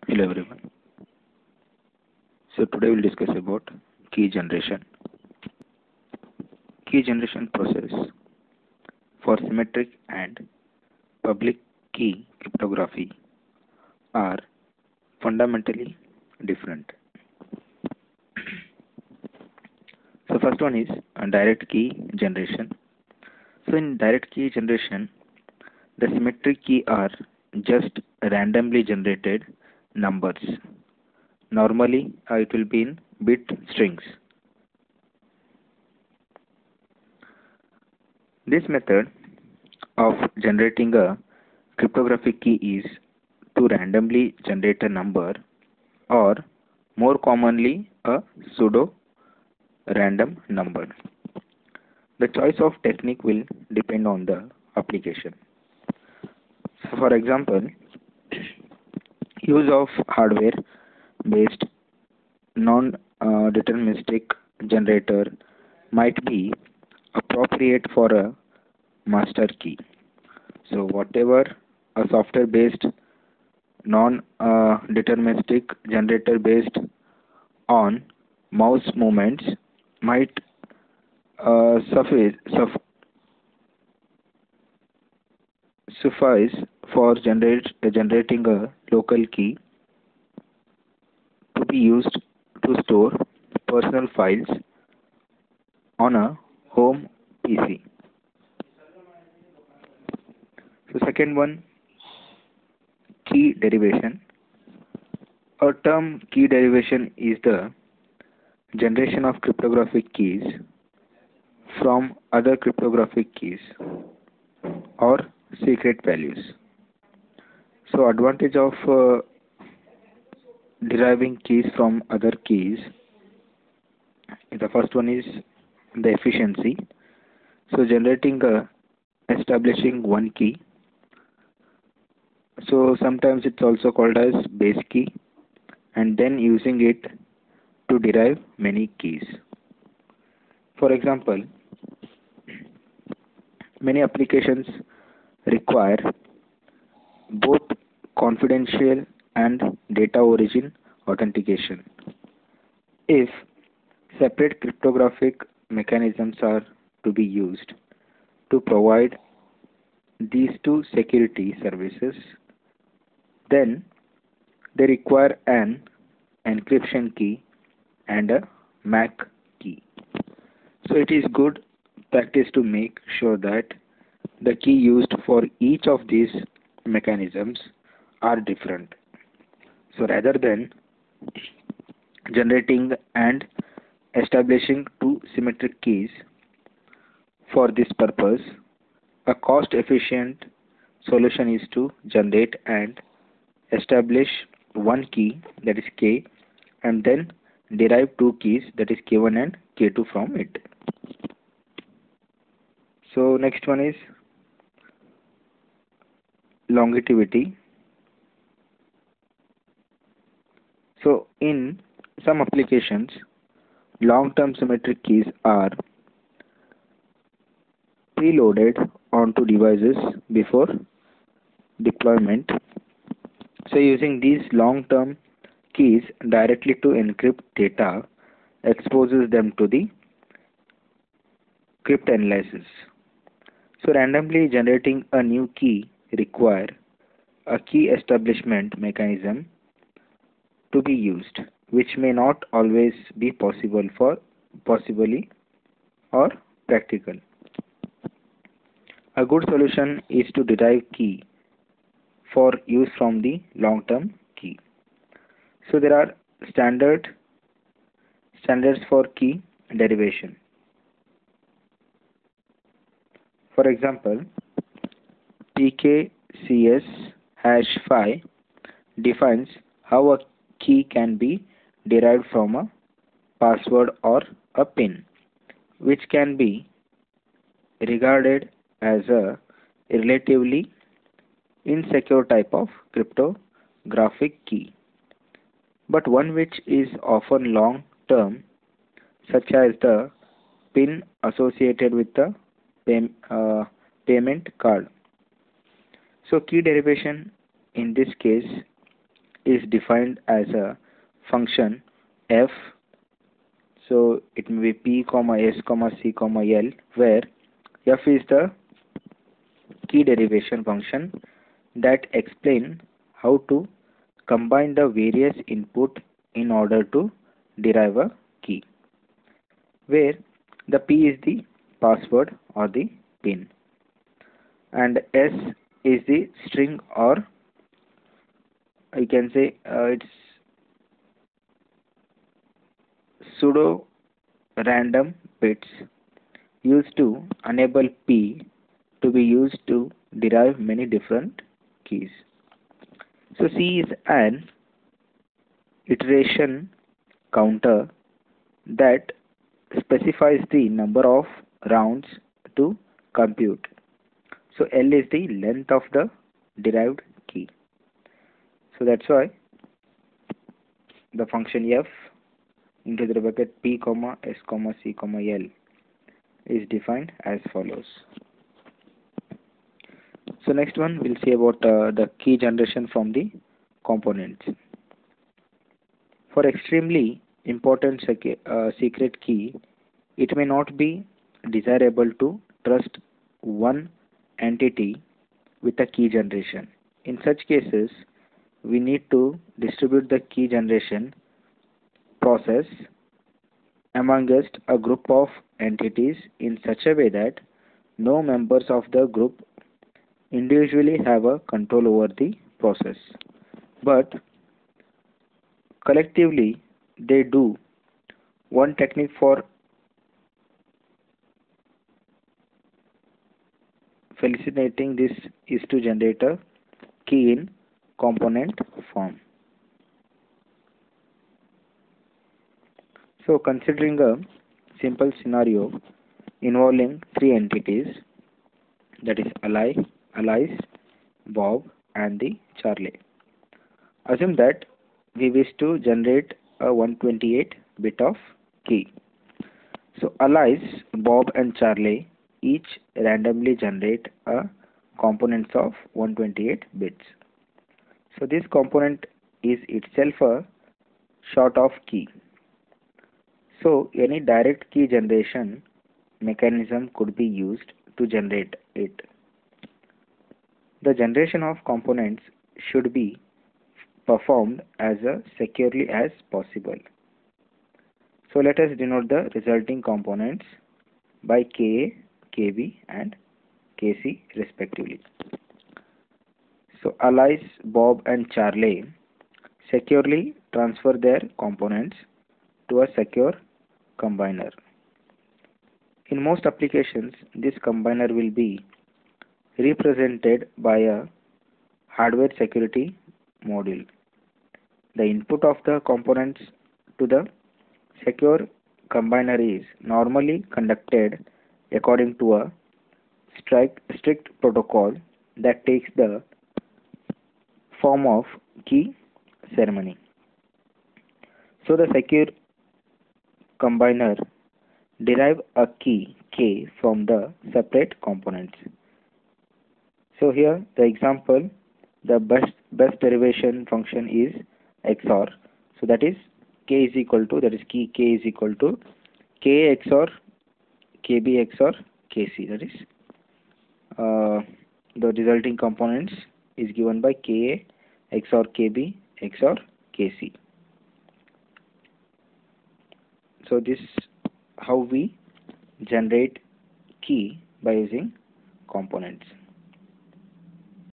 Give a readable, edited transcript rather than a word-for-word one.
Hello everyone. So today we'll discuss about key generation. Key generation process for symmetric and public key cryptography are fundamentally different. So first one is direct key generation. So in direct key generation, the symmetric key are just randomly generated numbers. Normally, it will be in bit strings. This method of generating a cryptographic key is to randomly generate a number, or more commonly a pseudo random number. The choice of technique will depend on the application. So for example, use of hardware based non-deterministic generator might be appropriate for a master key. So whatever a software based non-deterministic generator based on mouse movements might suffice for generating a local key to be used to store personal files on a home PC. So second one, key derivation. A term key derivation is the generation of cryptographic keys from other cryptographic keys or secret values. So advantage of deriving keys from other keys, the first one is the efficiency. So establishing one key. So sometimes it's also called as base key, and then using it to derive many keys. For example, many applications require both confidential and data origin authentication. If separate cryptographic mechanisms are to be used to provide these two security services, then they require an encryption key and a MAC key. So it is good practice to make sure that the key used for each of these mechanisms are different. So rather than generating and establishing two symmetric keys for this purpose, a cost efficient solution is to generate and establish one key, that is K, and then derive two keys, that is K1 and K2 from it. So next one is longevity. So in some applications, long-term symmetric keys are preloaded onto devices before deployment. So using these long-term keys directly to encrypt data exposes them to the cryptanalysis. So randomly generating a new key require a key establishment mechanism to be used, which may not always be possibly or practical. A good solution is to derive key for use from the long-term key. So there are standards for key derivation. For example, PKCS #5 defines how a key can be derived from a password or a PIN, which can be regarded as a relatively insecure type of cryptographic key, but one which is often long term, such as the PIN associated with the payment card. So key derivation in this case is defined as a function f, so it may be p comma s comma c comma l, where f is the key derivation function that explain how to combine the various input in order to derive a key, where the p is the password or the pin, and s is the string, or you can say it's pseudo random bits used to enable p to be used to derive many different keys. So C is an iteration counter that specifies the number of rounds to compute. So L is the length of the derived key. So that's why the function f into the bracket p comma s comma c comma l is defined as follows. So next one we'll see about the key generation from the components. For extremely important secret key, it may not be desirable to trust one entity with a key generation. In such cases, we need to distribute the key generation process amongst a group of entities in such a way that no members of the group individually have a control over the process, but collectively they do. One technique for facilitating this is to generate a key in component form. So considering a simple scenario involving three entities, that is Alice, Bob and the Charlie. Assume that we wish to generate a 128 bit of key. So Alice, Bob and Charlie each randomly generate a components of 128 bits. So this component is itself a sort of key. So any direct key generation mechanism could be used to generate it. The generation of components should be performed as securely as possible. So let us denote the resulting components by Ka, Kb and Kc respectively. So Alice, Bob and Charlie securely transfer their components to a secure combiner. In most applications, this combiner will be represented by a hardware security module. The input of the components to the secure combiner is normally conducted according to a strict protocol that takes the form of key ceremony. So the secure combiner derive a key K from the separate components. So here the example, the best derivation function is XOR. So that is K is equal to, that is key K is equal to K XOR KB XOR KC. That is the resulting components is given by KA XOR KB XOR KC. So this is how we generate key by using components.